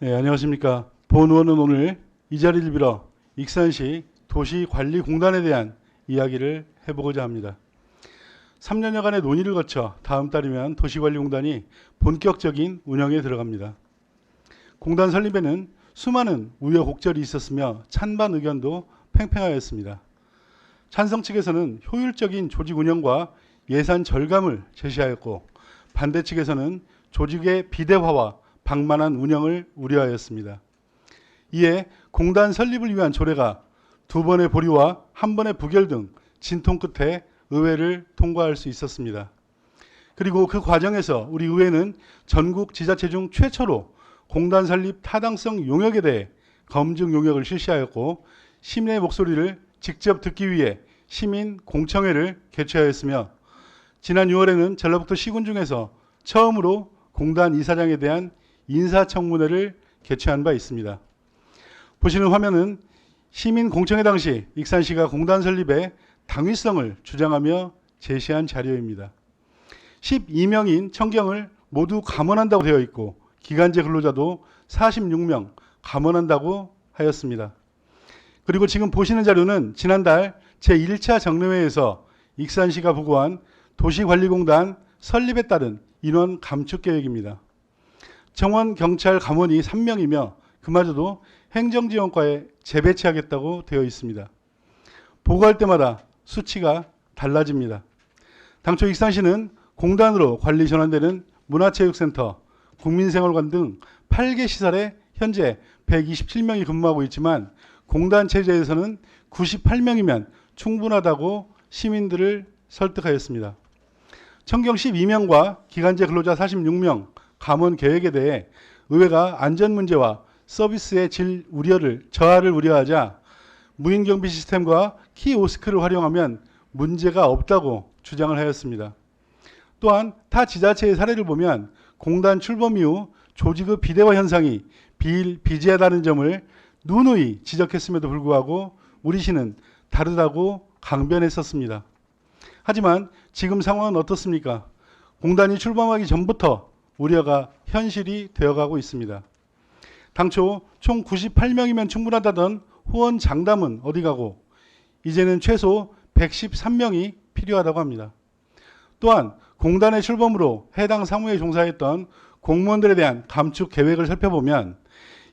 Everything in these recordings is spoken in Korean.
네, 안녕하십니까. 본 의원은 오늘 이 자리를 빌어 익산시 도시관리공단에 대한 이야기를 해보고자 합니다. 3년여간의 논의를 거쳐 다음 달이면 도시관리공단이 본격적인 운영에 들어갑니다. 공단 설립에는 수많은 우여곡절이 있었으며 찬반 의견도 팽팽하였습니다. 찬성 측에서는 효율적인 조직 운영과 예산 절감을 제시하였고, 반대 측에서는 조직의 비대화와 방만한 운영을 우려하였습니다. 이에 공단 설립을 위한 조례가 2번의 보류와 1번의 부결 등 진통 끝에 의회를 통과할 수 있었습니다. 그리고 그 과정에서 우리 의회는 전국 지자체 중 최초로 공단 설립 타당성 용역에 대해 검증 용역을 실시하였고, 시민의 목소리를 직접 듣기 위해 시민 공청회를 개최하였으며, 지난 6월에는 전라북도 시군 중에서 처음으로 공단 이사장에 대한 인사청문회를 개최한 바 있습니다. 보시는 화면은 시민 공청회 당시 익산시가 공단 설립의 당위성을 주장하며 제시한 자료입니다. 12명인 청경을 모두 감원한다고 되어 있고, 기간제 근로자도 46명 감원한다고 하였습니다. 그리고 지금 보시는 자료는 지난달 제1차 정례회에서 익산시가 보고한 도시관리공단 설립에 따른 인원 감축 계획입니다. 정원 경찰 감원이 3명이며 그마저도 행정지원과에 재배치하겠다고 되어 있습니다. 보고할 때마다 수치가 달라집니다. 당초 익산시는 공단으로 관리 전환되는 문화체육센터, 국민생활관 등 8개 시설에 현재 127명이 근무하고 있지만, 공단 체제에서는 98명이면 충분하다고 시민들을 설득하였습니다. 청경 12명과 기간제 근로자 46명 감원 계획에 대해 의회가 안전 문제와 서비스의 질 저하를 우려하자 무인경비 시스템과 키오스크를 활용하면 문제가 없다고 주장을 하였습니다. 또한 타 지자체의 사례를 보면 공단 출범 이후 조직의 비대화 현상이 비일비재하다는 점을 누누이 지적했음에도 불구하고 우리 시는 다르다고 강변했었습니다. 하지만 지금 상황은 어떻습니까? 공단이 출범하기 전부터 우려가 현실이 되어가고 있습니다. 당초 총 98명이면 충분하다던 후원 장담은 어디 가고 이제는 최소 113명이 필요하다고 합니다. 또한 공단의 출범으로 해당 사무에 종사했던 공무원들에 대한 감축 계획을 살펴보면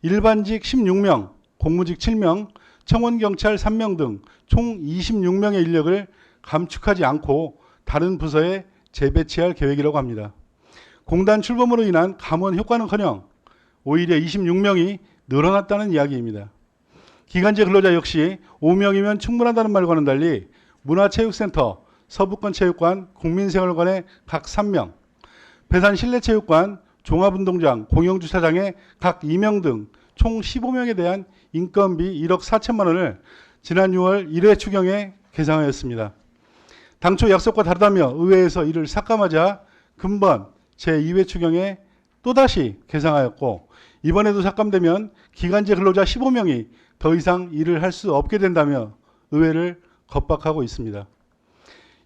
일반직 16명, 공무직 7명, 청원경찰 3명 등 총 26명의 인력을 감축하지 않고 다른 부서에 재배치할 계획이라고 합니다. 공단 출범으로 인한 감원 효과는커녕 오히려 26명이 늘어났다는 이야기입니다. 기간제 근로자 역시 5명이면 충분하다는 말과는 달리 문화체육센터, 서부권체육관, 국민생활관에 각 3명, 배산 실내체육관, 종합운동장, 공영주차장에 각 2명 등 총 15명에 대한 인건비 1억 4천만 원을 지난 6월 1회 추경에 계상하였습니다. 당초 약속과 다르다며 의회에서 이를 삭감하자 금번 제2회 추경에 또다시 계상하였고, 이번에도 삭감되면 기간제 근로자 15명이 더 이상 일을 할 수 없게 된다며 의회를 겁박하고 있습니다.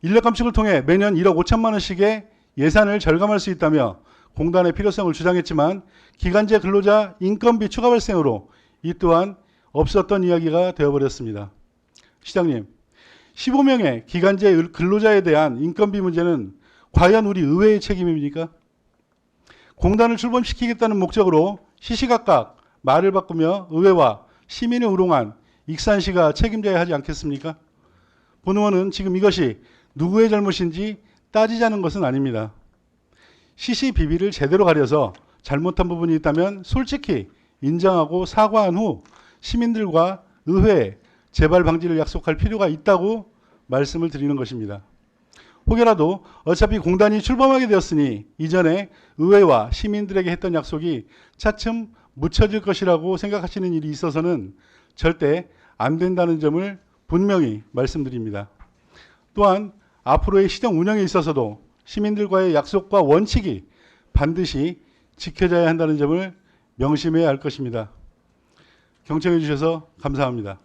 인력 감축을 통해 매년 1억 5천만 원씩의 예산을 절감할 수 있다며 공단의 필요성을 주장했지만, 기간제 근로자 인건비 추가 발생으로 이 또한 없었던 이야기가 되어버렸습니다. 시장님, 15명의 기간제 근로자에 대한 인건비 문제는 과연 우리 의회의 책임입니까? 공단을 출범시키겠다는 목적으로 시시각각 말을 바꾸며 의회와 시민을 우롱한 익산시가 책임져야 하지 않겠습니까? 본 의원은 지금 이것이 누구의 잘못인지 따지자는 것은 아닙니다. 시시비비를 제대로 가려서 잘못한 부분이 있다면 솔직히 인정하고 사과한 후 시민들과 의회에 재발 방지를 약속할 필요가 있다고 말씀을 드리는 것입니다. 혹여라도 어차피 공단이 출범하게 되었으니 이전에 의회와 시민들에게 했던 약속이 차츰 묻혀질 것이라고 생각하시는 일이 있어서는 절대 안 된다는 점을 분명히 말씀드립니다. 또한 앞으로의 시정 운영에 있어서도 시민들과의 약속과 원칙이 반드시 지켜져야 한다는 점을 명심해야 할 것입니다. 경청해 주셔서 감사합니다.